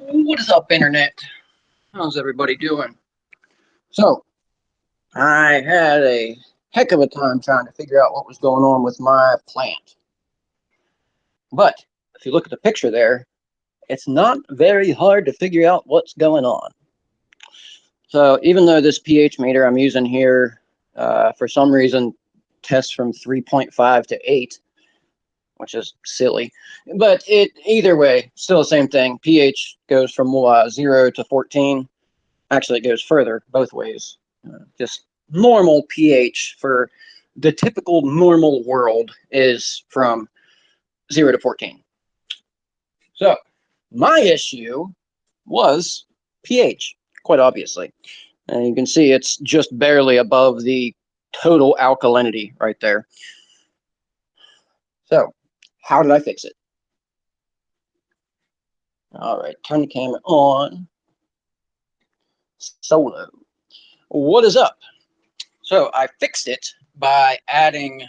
What is up, Internet? How's everybody doing? So, I had a heck of a time trying to figure out what was going on with my plant. But, if you look at the picture there, it's not very hard to figure out what's going on. So, even though this pH meter I'm using here, for some reason, tests from 3.5 to 8, which is silly. But either way, still the same thing. pH goes from 0 to 14. Actually, it goes further both ways. Just normal pH for the typical normal world is from 0 to 14. So my issue was pH, quite obviously. And you can see it's just barely above the total alkalinity right there. So how did I fix it? All right, turn the camera on. Solo. What is up? So I fixed it by adding,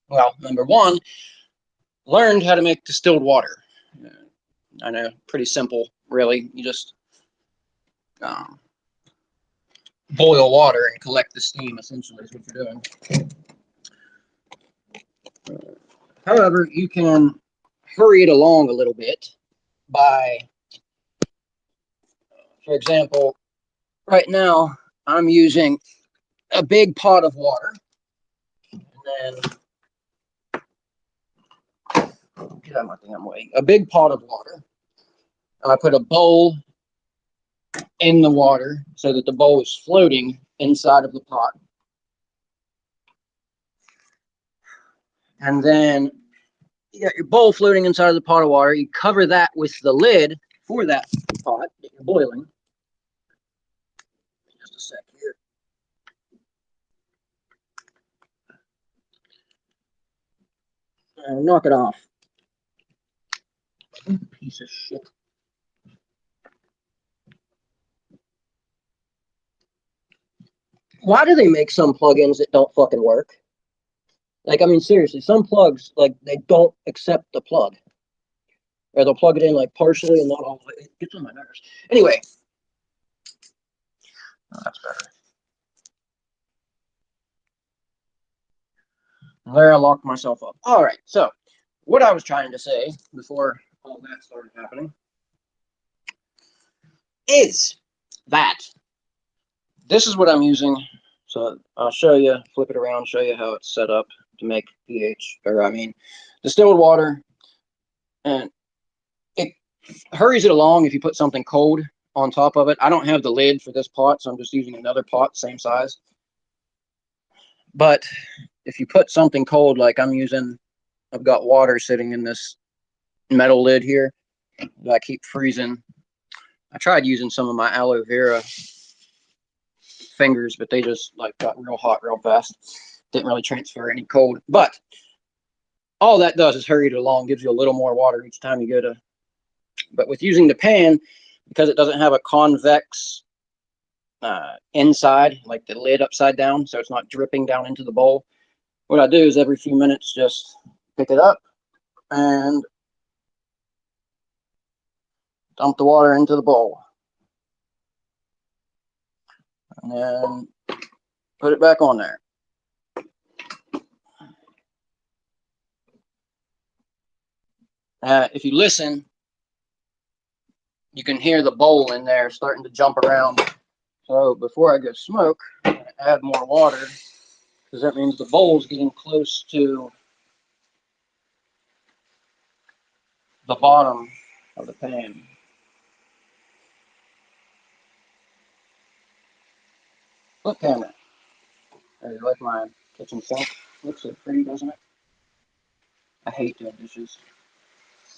well, number one, learned how to make distilled water. I know, pretty simple, really. You just boil water and collect the steam, essentially, is what you're doing. However, you can hurry it along a little bit by, for example, right now I'm using a big pot of water, and then get out of my damn way. A big pot of water. I put a bowl in the water so that the bowl is floating inside of the pot. And then you got your bowl floating inside of the pot of water. You cover that with the lid for that pot that you're boiling. Just a sec here. Knock it off. Piece of shit. Why do they make some plugins that don't fucking work? Like, I mean, seriously, some plugs, like, they don't accept the plug. Or they'll plug it in, like, partially and not all of it. It gets on my nerves. Anyway. Oh, that's better. There, I locked myself up. All right, so what I was trying to say before all that started happening is that this is what I'm using. So I'll show you, flip it around, show you how it's set up to make pH, or I mean, distilled water. And it hurries it along if you put something cold on top of it. I don't have the lid for this pot, so I'm just using another pot, same size. But if you put something cold, like I'm using, I've got water sitting in this metal lid here that I keep freezing. I tried using some of my aloe vera fingers, but they just like got real hot real fast. Didn't really transfer any cold. But all that does is hurry it along, gives you a little more water each time you go to. But with using the pan, because it doesn't have a convex inside, like the lid upside down, so it's not dripping down into the bowl, what I do is every few minutes just pick it up and dump the water into the bowl. And then put it back on there. If you listen, you can hear the bowl in there starting to jump around. So before I go smoke, I'm going to add more water, because that means the bowl's getting close to the bottom of the pan. Flip camera. There, you like my kitchen sink? Looks so pretty, doesn't it? I hate doing dishes.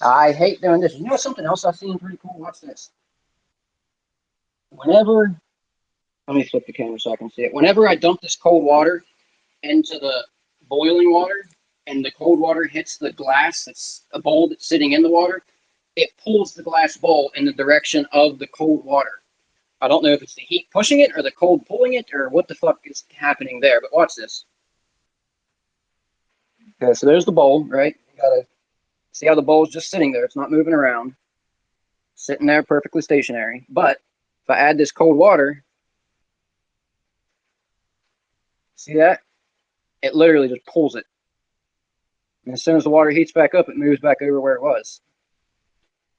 I hate doing dishes. You know something else I've seen pretty cool? Watch this. Whenever, let me flip the camera so I can see it. Whenever I dump this cold water into the boiling water and the cold water hits the glass, that's a bowl that's sitting in the water, it pulls the glass bowl in the direction of the cold water. I don't know if it's the heat pushing it or the cold pulling it or what the fuck is happening there, but watch this. Okay, so there's the bowl, right? You gotta see how the bowl's just sitting there. It's not moving around. sitting there perfectly stationary. But if I add this cold water, see that? It literally just pulls it. And as soon as the water heats back up, it moves back over where it was.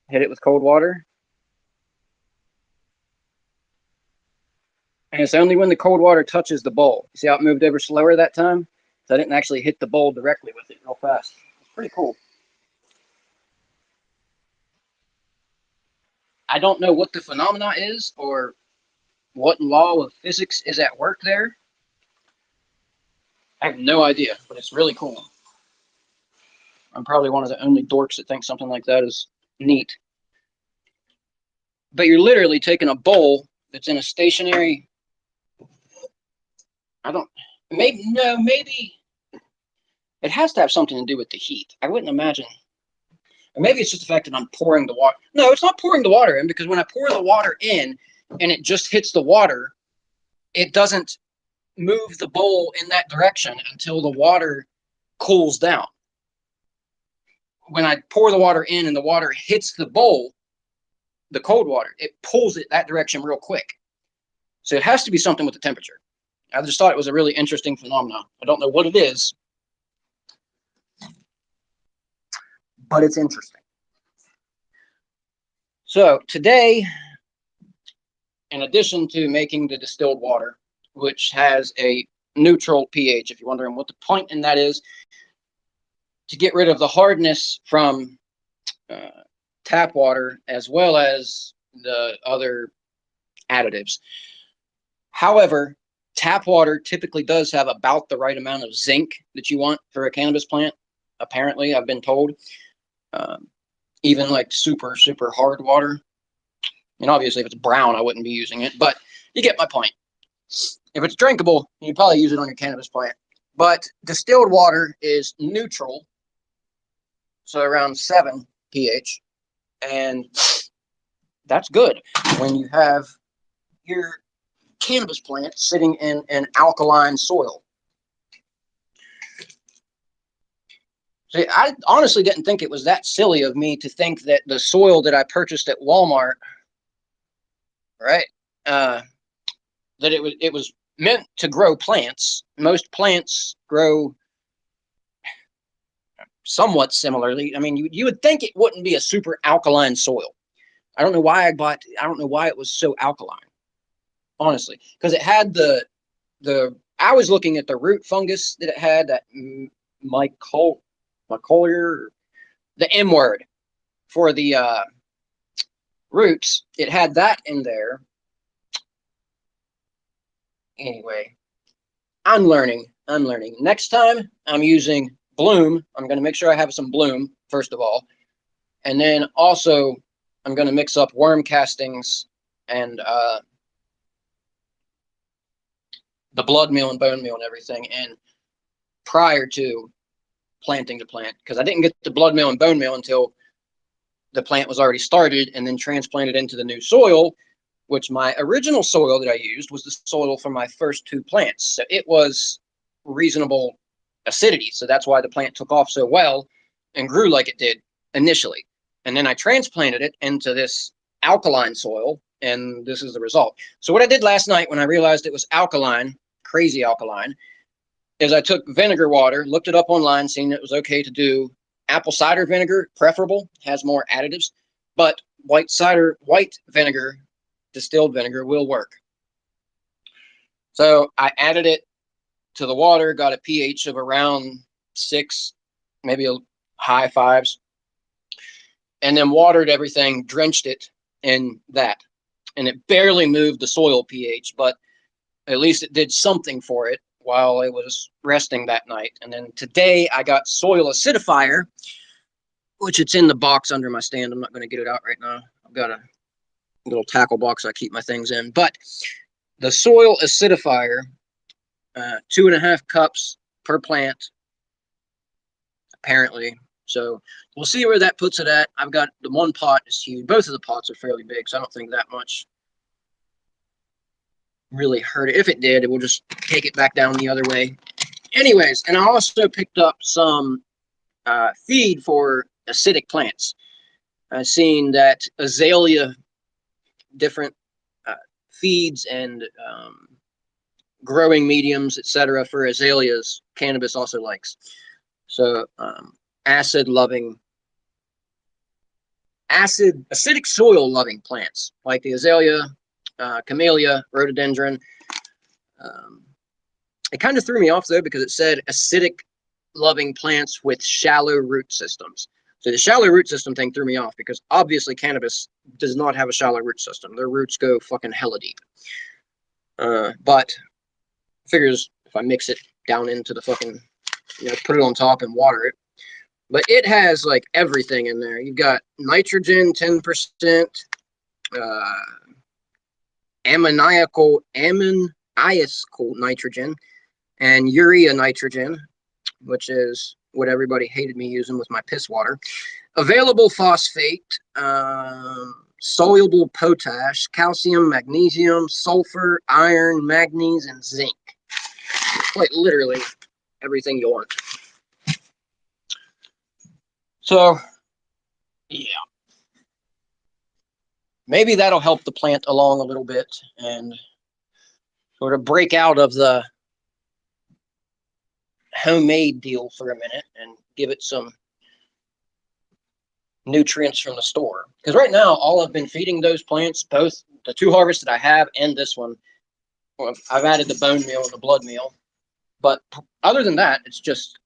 Hit it with cold water. And it's only when the cold water touches the bowl. You see how it moved over slower that time? So I didn't actually hit the bowl directly with it real fast. It's pretty cool. I don't know what the phenomena is or what law of physics is at work there. I have no idea, but it's really cool. I'm probably one of the only dorks that thinks something like that is neat. But you're literally taking a bowl that's in a stationary, maybe it has to have something to do with the heat. I wouldn't imagine. Or maybe it's just the fact that I'm pouring the water. No, it's not pouring the water in, because when I pour the water in and it just hits the water, it doesn't move the bowl in that direction until the water cools down. When I pour the water in and the water hits the bowl, the cold water, it pulls it that direction real quick. So it has to be something with the temperature. I just thought it was a really interesting phenomenon. I don't know what it is, but it's interesting. So today, in addition to making the distilled water, which has a neutral pH, if you're wondering what the point in that is, to get rid of the hardness from tap water as well as the other additives. However, tap water typically does have about the right amount of zinc that you want for a cannabis plant. Apparently, I've been told. Even like super, super hard water. And obviously, if it's brown, I wouldn't be using it. But you get my point. If it's drinkable, you probably use it on your cannabis plant. But distilled water is neutral, so around 7 pH. And that's good when you have your cannabis plant sitting in an alkaline soil. See, I honestly didn't think it was that silly of me to think that the soil that I purchased at Walmart, right, that it was meant to grow plants. Most plants grow somewhat similarly. I mean, you would think it wouldn't be a super alkaline soil. I don't know why it was so alkaline, honestly, because it had I was looking at the root fungus that it had, that mycolier, the M word for the roots. It had that in there. Anyway, I'm learning. Next time I'm using bloom. I'm going to make sure I have some bloom, first of all. And then also I'm going to mix up worm castings and the blood meal and bone meal and everything in prior to planting the plant, because I didn't get the blood meal and bone meal until the plant was already started and then transplanted into the new soil, which my original soil that I used was the soil for my first 2 plants. So it was reasonable acidity. So that's why the plant took off so well and grew like it did initially. And then I transplanted it into this alkaline soil, and this is the result. So what I did last night when I realized it was alkaline, crazy alkaline, is I took vinegar water, looked it up online, seeing it was okay to do apple cider vinegar, preferable, has more additives, but white vinegar, distilled vinegar will work. So I added it to the water, got a pH of around 6, maybe a high 5s, and then watered everything, drenched it in that. And it barely moved the soil pH, but at least it did something for it while it was resting that night. And then today I got soil acidifier, which it's in the box under my stand. I'm not going to get it out right now. I've got a little tackle box I keep my things in. But the soil acidifier, 2.5 cups per plant, apparently. So we'll see where that puts it at. I've got the one pot is huge. Both of the pots are fairly big, so I don't think that much really hurt it. If it did, it will just take it back down the other way. Anyways, and I also picked up some feed for acidic plants. I've seen that azalea, different feeds and growing mediums, etc. for azaleas, cannabis also likes. So acidic soil loving plants like the azalea, camellia, rhododendron. It kind of threw me off though because it said acidic loving plants with shallow root systems. So the shallow root system thing threw me off because obviously cannabis does not have a shallow root system. Their roots go fucking hella deep. But figures if I mix it down into the fucking, put it on top and water it. But it has like everything in there. You've got nitrogen, 10%, ammoniacal nitrogen, and urea nitrogen, which is what everybody hated me using with my piss water. Available phosphate, soluble potash, calcium, magnesium, sulfur, iron, manganese, and zinc. Quite literally everything you want. So, yeah. Maybe that'll help the plant along a little bit and sort of break out of the homemade deal for a minute and give it some nutrients from the store. Because right now, all I've been feeding those plants, both the 2 harvests that I have and this one, well, I've added the bone meal and the blood meal. But other than that, it's just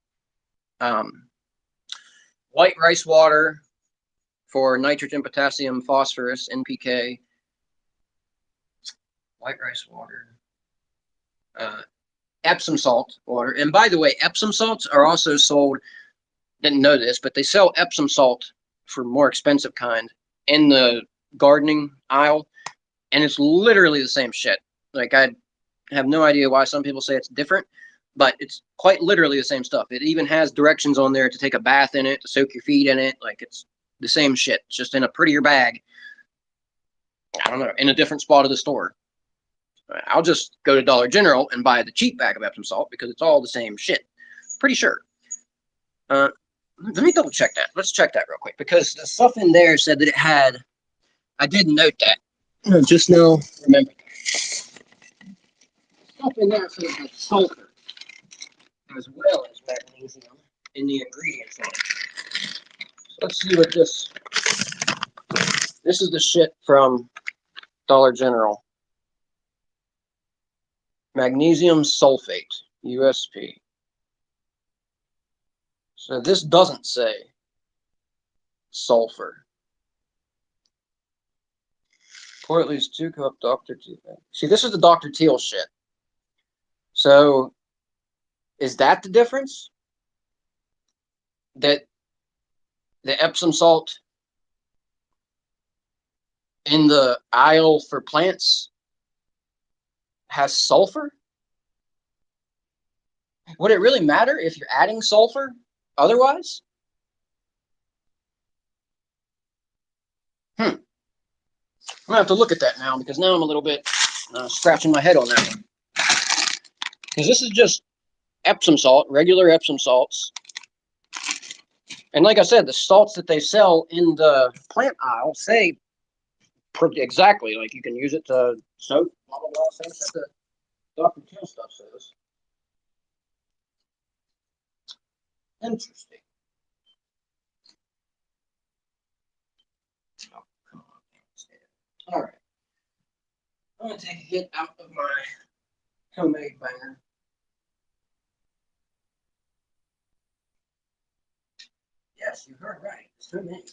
white rice water for nitrogen, potassium, phosphorus, NPK, white rice water, Epsom salt water. And by the way, Epsom salts are also sold, didn't know this, but they sell Epsom salt for more expensive kind in the gardening aisle. And it's literally the same shit. Like, I have no idea why some people say it's different, but it's quite literally the same stuff. It even has directions on there to take a bath in it, to soak your feet in it. Like, it's the same shit. It's just in a prettier bag. I don't know, in a different spot of the store. I'll just go to Dollar General and buy the cheap bag of Epsom salt because it's all the same shit. Pretty sure. Let me double check that. Let's check that real quick because the stuff in there said that it had, I did note that. Just now, remember. Stuff in there said it had sulfur as well as magnesium in the ingredients. So let's see what this is the shit from Dollar General. Magnesium sulfate, USP. So this doesn't say sulfur. Pour at least 2 cups Dr. Teal. See, this is the Dr. Teal shit. So is that the difference? That the Epsom salt in the aisle for plants has sulfur? Would it really matter if you're adding sulfur otherwise? I'm gonna have to look at that now because now I'm a little bit scratching my head on that one. Because this is just Epsom salt, regular Epsom salts. And like I said, the salts that they sell in the plant aisle say exactly, like you can use it to soak, blah, blah, blah, same shit that Dr. Teal stuff says. Interesting. Oh, come on. All right. I'm going to take a hit out of my homemade banger. Yes, you heard right. It's homemade.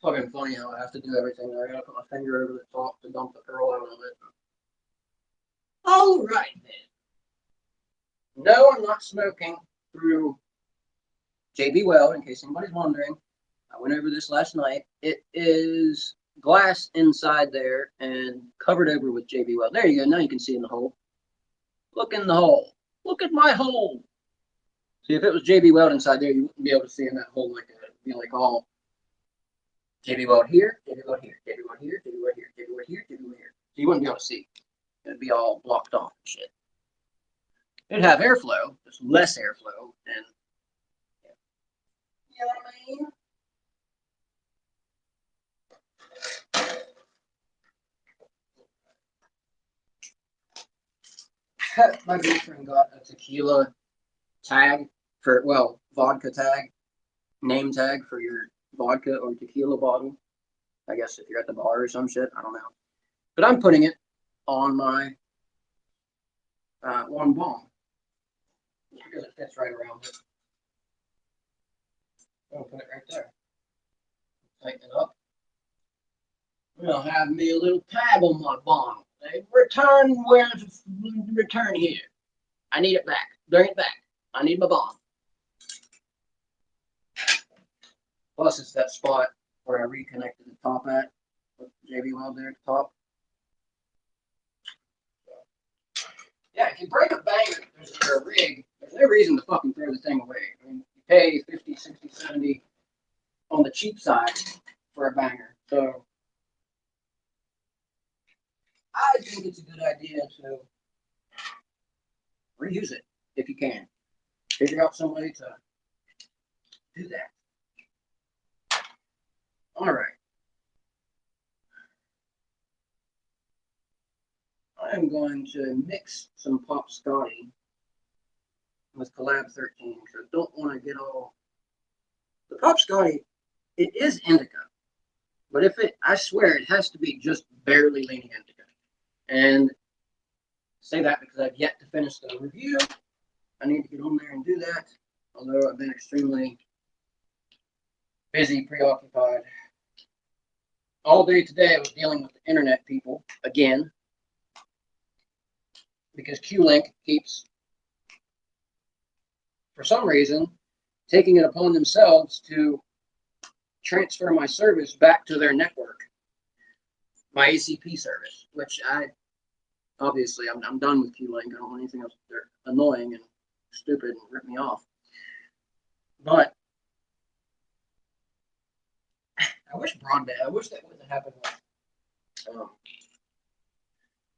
Fucking funny how I have to do everything. I gotta put my finger over the top to dump the pearl out of it. All right, then. No, I'm not smoking through JB Weld, in case anybody's wondering. I went over this last night. It is glass inside there and covered over with JB Weld. There you go. Now you can see in the hole. Look in the hole. Look at my hole. See, if it was JB Weld inside there, you wouldn't be able to see in that hole like that. It'd be like all JB Weld here, JB Weld here, JB Weld here, JB Weld here, JB Weld here, JB Weld here. So you wouldn't be able to see. It'd be all blocked off and shit. It'd have airflow, just less airflow, and You know what I mean? My girlfriend got a tequila tag for, well, vodka tag, name tag for your vodka or tequila bottle. I guess if you're at the bar or some shit, I don't know. But I'm putting it on my one bomb because it fits right around it. I'm gonna put it right there. Tighten it up. I'll have me a little tab on my bomb. Return return here. I need it back. Bring it back. I need my bomb. Plus, it's that spot where I reconnected the top at with JB Weld there at the top. Yeah, if you break a banger or a rig, there's no reason to fucking throw the thing away. I mean, you pay 50, 60, 70 on the cheap side for a banger. So I think it's a good idea to reuse it if you can. Figure out some way to do that. All right. I'm going to mix some Pop Scotty with Collab 13 because I don't want to get all. The Pop Scotty, it is indica, but if it, I swear it has to be just barely leaning indica. And I say that because I've yet to finish the review. I need to get on there and do that, although I've been extremely busy, preoccupied. All day today I was dealing with the internet people again because Q-Link keeps, for some reason, taking it upon themselves to transfer my service back to their network, my ACP service, which obviously I'm done with Q-Link. I don't want anything else. They're annoying and stupid and rip me off. But I wish broadband. I wish that wouldn't have happened with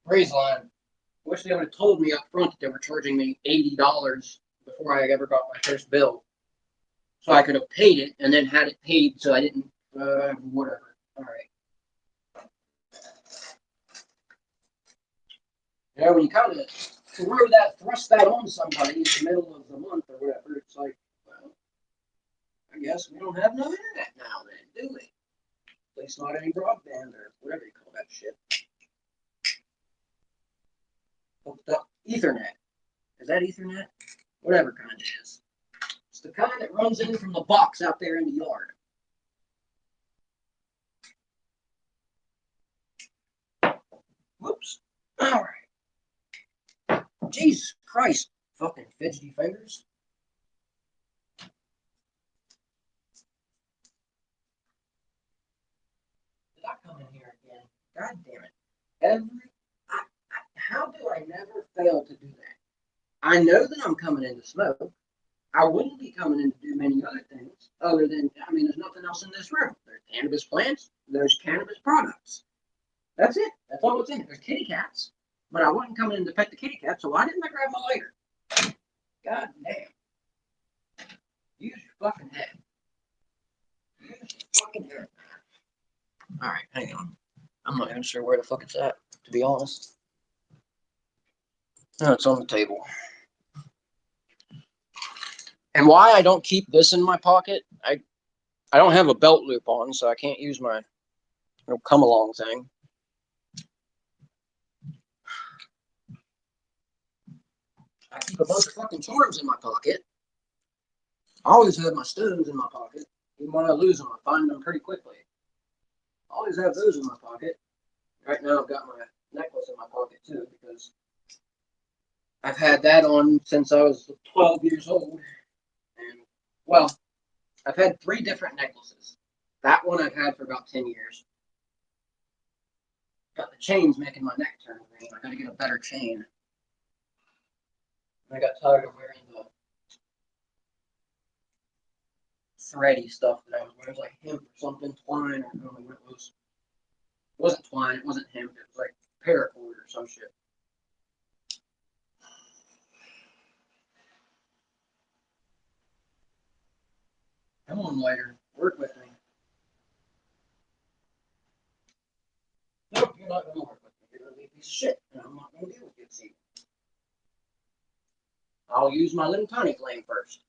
Brazeline. I wish they would have told me up front that they were charging me $80 before I ever got my first bill, so I could have paid it and then had it paid so I didn't. Whatever. All right. You know, when you kind of thrust that on somebody in the middle of the month or whatever, it's like, well, I guess we don't have no internet now then, do we? At least not any broadband or whatever you call that shit. Hooked up Ethernet. Is that Ethernet? Whatever kind it is. It's the kind that runs in from the box out there in the yard. Whoops. All right. Jesus Christ. Fucking fidgety fingers. Did I come in here again? God damn it. How do I never fail to do that? I know that I'm coming in to smoke. I wouldn't be coming in to do many other things other than, I mean, there's nothing else in this room. There's cannabis plants, there's cannabis products. That's it. That's all that's in it. There's kitty cats, but I wasn't coming in to pet the kitty cat, so why didn't I grab my lighter? God damn. Use your fucking head. Use your fucking head. All right, hang on. I'm not even sure where the fuck it's at, to be honest. No, it's on the table. And why I don't keep this in my pocket, I don't have a belt loop on, so I can't use my come along thing. I keep a bunch of fucking charms in my pocket. I always have my stones in my pocket. Even when I lose them, I find them pretty quickly. I always have those in my pocket. Right now I've got my necklace in my pocket too because I've had that on since I was 12 years old. And, well, I've had 3 different necklaces. That one I've had for about 10 years. Got the chains making my neck turn green. I gotta get a better chain. I got tired of wearing the thready stuff that I was wearing. It was like hemp or something, twine, or I don't know what it was. It wasn't twine, it wasn't hemp, it was like paracord or some shit. Come on, lighter. Work with me. Nope, you're not going to work with me. You're going to be a piece of shit, and I'm not going to deal with you this evening. I'll use my little tiny flame first.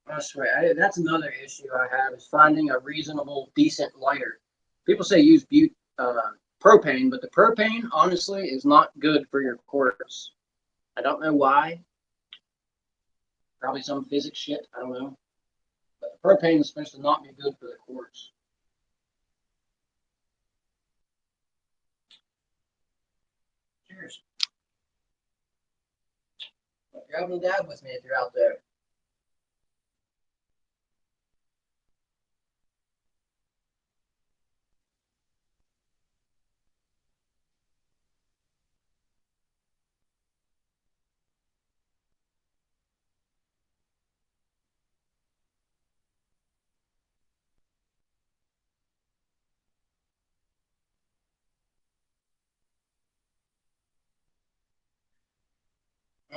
I swear, that's another issue I have is finding a reasonable, decent lighter. People say use propane, but the propane, honestly, is not good for your quartz. I don't know why. Probably some physics shit. I don't know. But the propane is supposed to not be good for the quartz. Cheers. You're having a dab with me if you're out there.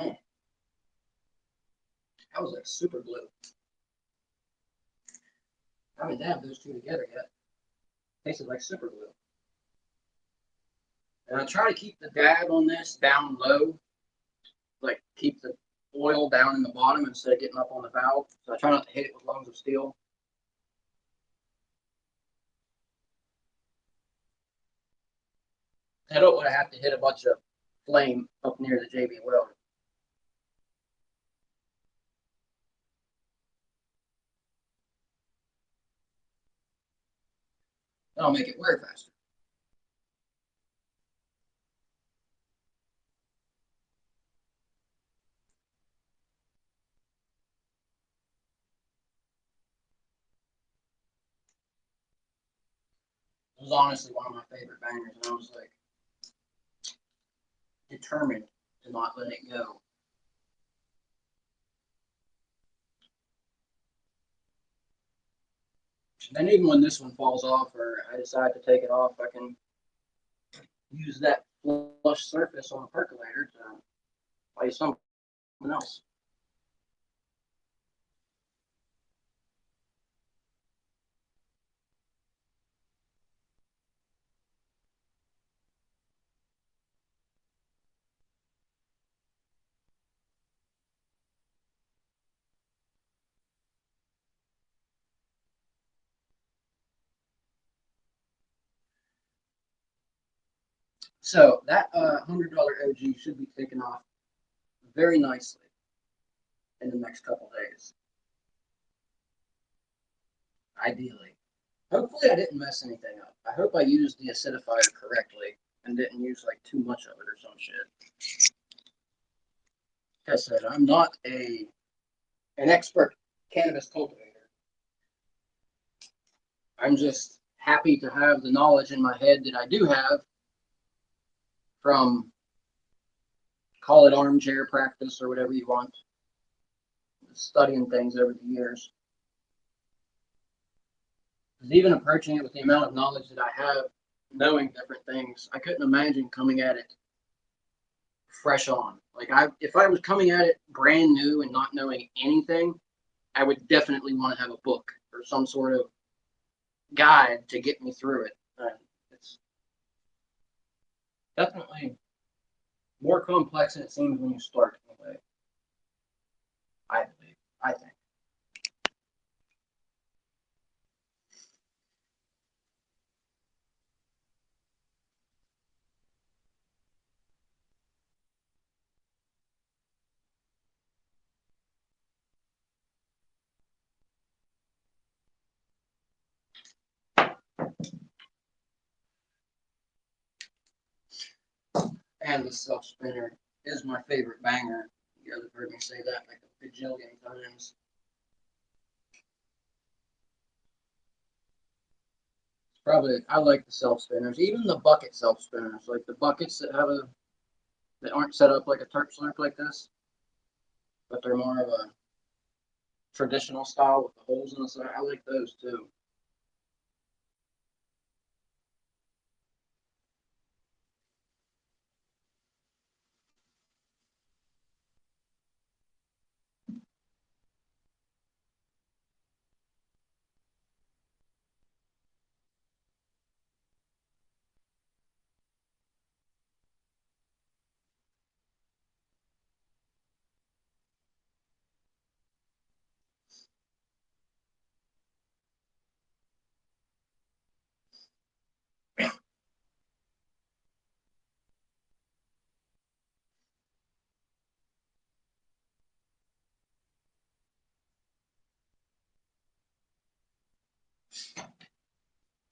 Mm, that was like super glue. I haven't dabbed those two together yet. Tasted like super glue. And I try to keep the dab on this down low, like keep the oil down in the bottom instead of getting up on the valve. So I try not to hit it with lungs of steel. I don't want to have to hit a bunch of flame up near the JB Weld. That'll make it wear faster. It was honestly one of my favorite bangers, and I was like determined to not let it go. And then even when this one falls off or I decide to take it off, I can use that flush surface on the percolator to play something else. So that $100 OG should be taken off very nicely in the next couple days, ideally. Hopefully I didn't mess anything up. I hope I used the acidifier correctly and didn't use like too much of it or some shit. Like I said, I'm not an expert cannabis cultivator. I'm just happy to have the knowledge in my head that I do have from, call it armchair practice or whatever you want, studying things over the years. Because even approaching it with the amount of knowledge that I have, knowing different things, I couldn't imagine coming at it fresh on. Like if I was coming at it brand new and not knowing anything, I would definitely want to have a book or some sort of guide to get me through it. It's definitely more complex than it seems when you start. Anyway, I believe. I think. And the self spinner is my favorite banger. You guys have heard me say that like a bajillion times. Probably I like the self spinners, even the bucket self spinners, like the buckets that aren't set up like a terp slurp like this, but they're more of a traditional style with the holes in the side. I like those too.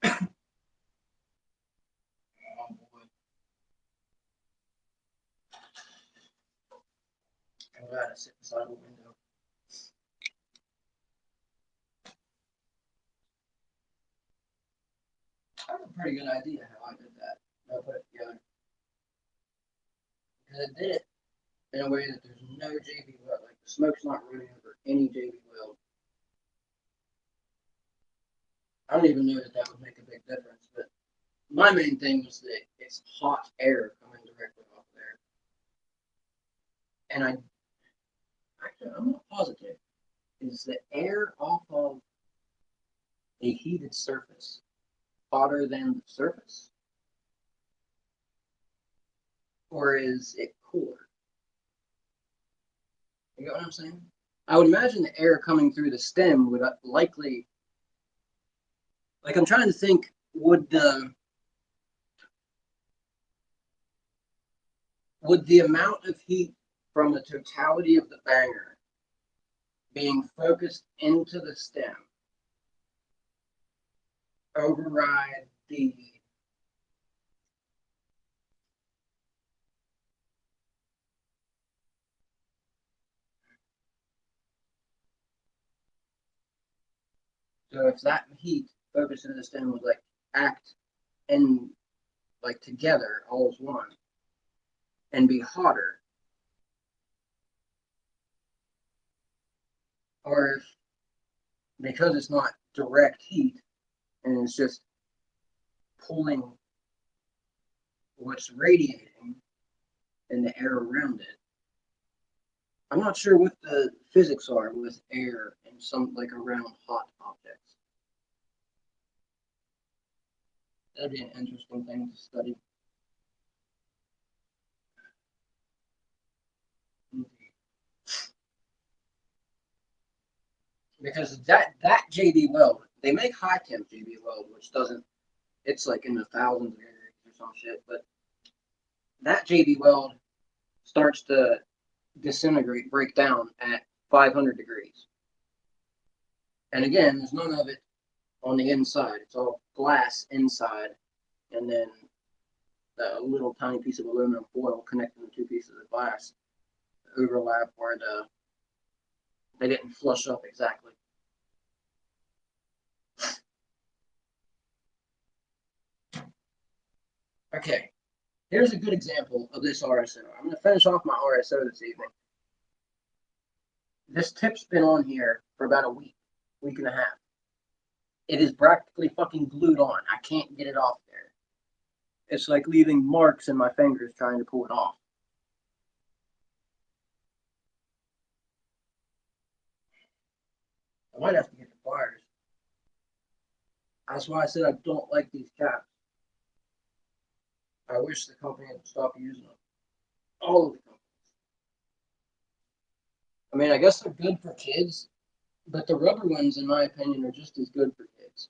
Oh boy. I'm glad I sit beside the window. I have a pretty good idea how I did that. I put it together. Because I did it in a way that there's no JB weld. Like the smoke's not running over any JB weld. I don't even know that that would make a big difference. But my main thing was that it's hot air coming directly off there. And I'm not positive. Is the air off of a heated surface hotter than the surface? Or is it cooler? You get what I'm saying? I would imagine the air coming through the stem would likely, like I'm trying to think, would the amount of heat from the totality of the banger being focused into the stem override the so if that heat focused into the stem would like act and like together all as one and be hotter, or if because it's not direct heat and it's just pulling what's radiating in the air around it. I'm not sure what the physics are with air and some like around hot objects. That'd be an interesting thing to study. Because that JB weld, they make high temp JB weld, which doesn't. It's like in the thousands of degrees or some shit. But that JB weld starts to disintegrate, break down at 500 degrees. And again, there's none of it on the inside. It's all glass inside, and then a little tiny piece of aluminum foil connecting the two pieces of glass overlap where they didn't flush up exactly. Okay, here's a good example of this RSO. I'm going to finish off my RSO this evening. This tip's been on here for about a week and a half. It is practically fucking glued on. I can't get it off there. It's like leaving marks in my fingers trying to pull it off. I might have to get the pliers. That's why I said I don't like these caps. I wish the company had stopped using them. All of the companies. I mean, I guess they're good for kids, but the rubber ones, in my opinion, are just as good for kids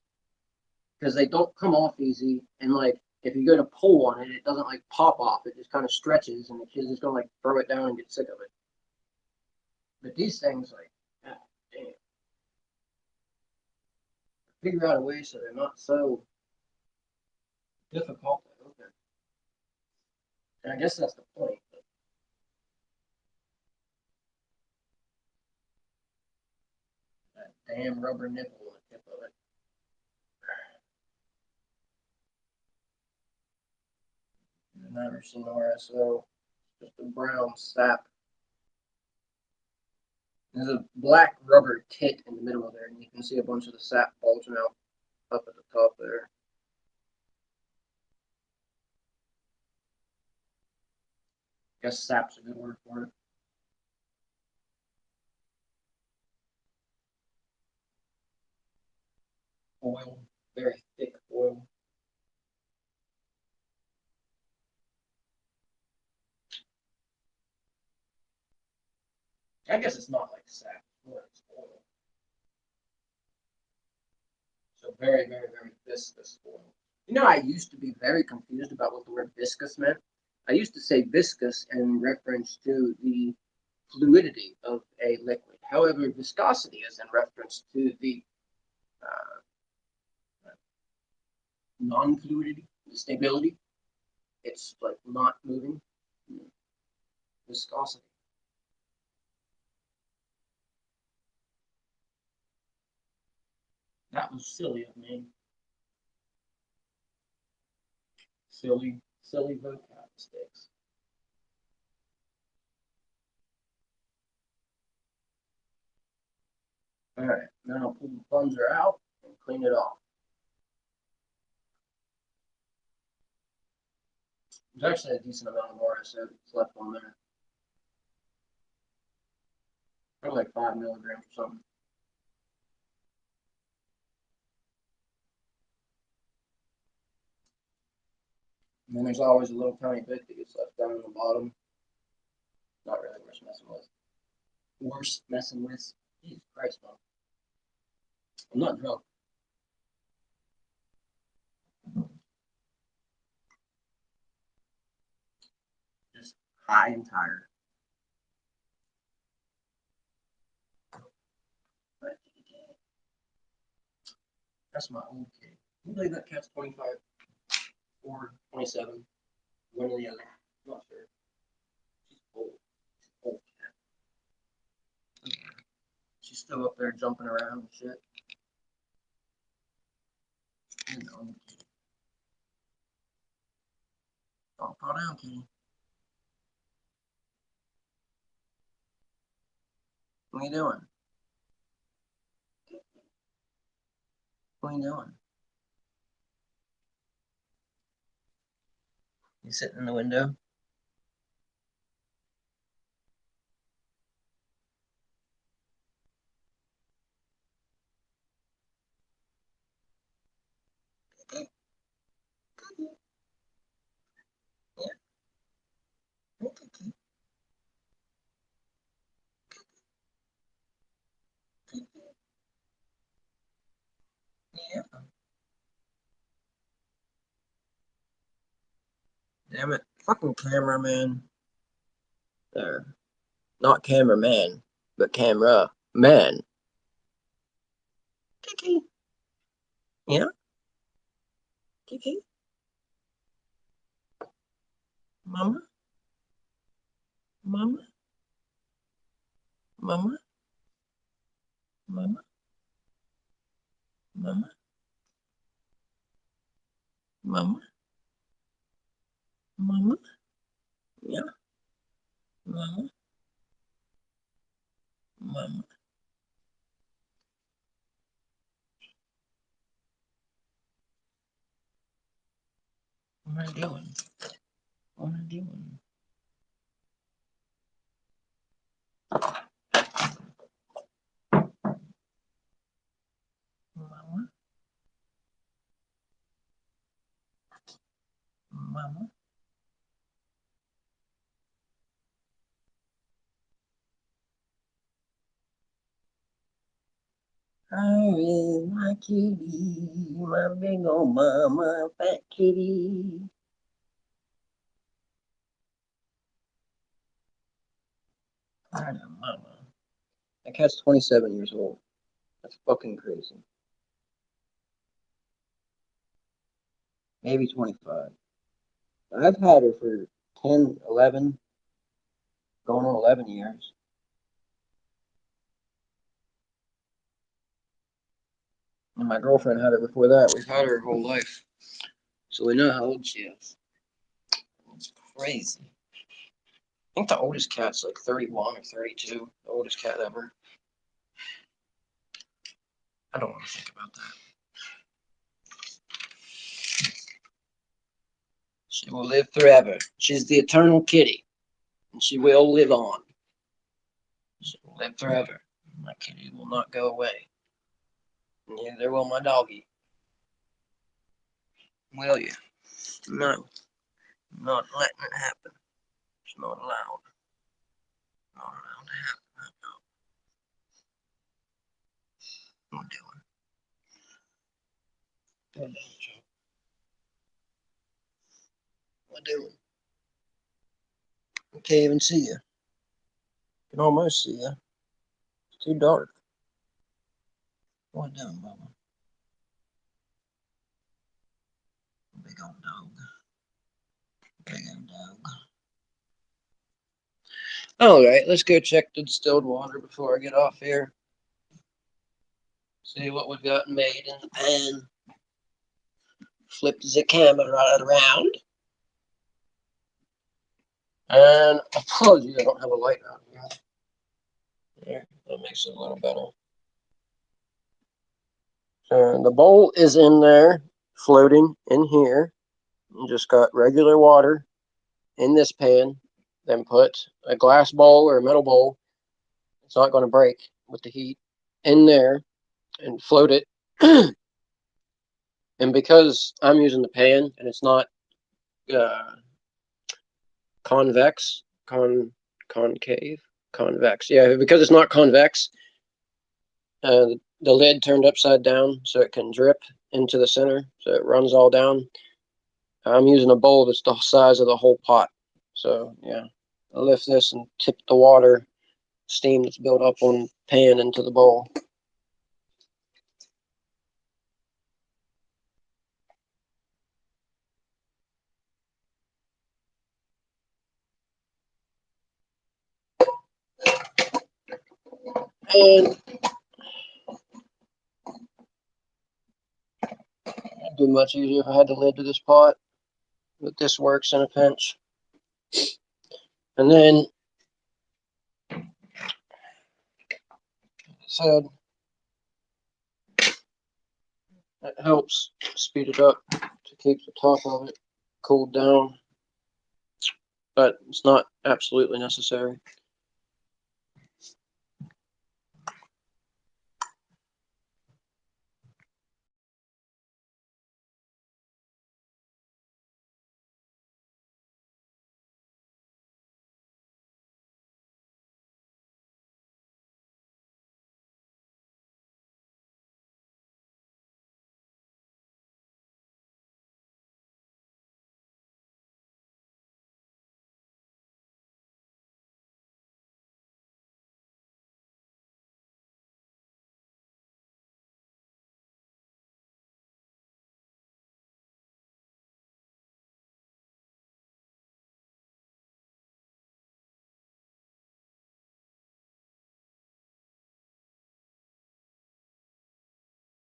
because they don't come off easy. And like, if you go to pull on it, it doesn't like pop off. It just kind of stretches, and the kid's just gonna like throw it down and get sick of it. But these things, like, God damn, figure out a way so they're not so difficult to open. And I guess that's the point. But that damn rubber nipple on the tip of it. I've never seen RSO. Just a brown sap. There's a black rubber tit in the middle of there, and you can see a bunch of the sap bulging out up at the top there. I guess sap's a good word for it. Oil, very thick oil. I guess it's not like sap, it's oil. So very, very, very viscous oil. You know, I used to be very confused about what the word viscous meant. I used to say viscous in reference to the fluidity of a liquid. However, viscosity is in reference to the uh, non-fluidity, the stability. It's like not moving. Viscosity. That was silly of me. Silly vocab mistakes. All right, then I'll pull the plunger out and clean it off. There's actually a decent amount of RSO left on there. Probably like 5 milligrams or something. And then there's always a little tiny bit that gets left down in the bottom. Not really worth messing with. Worse messing with. Jesus Christ, man. I'm not drunk. Just high and tired. That's my old kid. Can you believe that cat's 25 or 27? One or the other. I'm not sure. She's old. She's old cat. She's still up there jumping around and shit. You know. Oh, calm down, kitty. What are you doing? What are you doing? You sitting in the window? Yeah. Damn it. Fucking cameraman. There. Not cameraman, but camera man. Kiki. Yeah? Kiki? Mama? Mama? Mama? Mama? Mama? Mama? Mama? Yeah? Mama? Mama? What are you doing? What are you doing? Mama? Mama? I is my kitty, my big old mama, fat kitty. I know, mama. That cat's 27 years old. That's fucking crazy. Maybe 25. I've had her for 10, 11, going on 11 years. And my girlfriend had her before that. We've had her whole life. So we know how old she is. It's crazy. I think the oldest cat's like 31 or 32. The oldest cat ever. I don't want to think about that. She will live forever. She's the eternal kitty. And she will live on. She will live forever. My kitty will not go away. Neither will my doggy. Will you? No. I'm not letting it happen. It's not allowed. Not allowed to happen. What am I doing? What am I doing? I can't even see you. I can almost see you. It's too dark. What am I doing, Mama? big old dog. Big old dog. All right, let's go check the distilled water before I get off here. See what we've got made in the pan. Flip the camera right around. And apologies, I don't have a light out here. There, that makes it a little better. And the bowl is in there, floating in here. You just got regular water in this pan. Then put a glass bowl or a metal bowl. It's not going to break with the heat in there and float it. And because I'm using the pan and it's not convex, concave, convex. Yeah, because it's not convex, the lid turned upside down so it can drip into the center, so it runs all down. I'm using a bowl that's the size of the whole pot. So yeah, I lift this and tip the water, steam that's built up on the pan into the bowl. And it'd be much easier if I had the lid to this pot, but this works in a pinch. And then, so it helps speed it up to keep the top of it cooled down, but it's not absolutely necessary.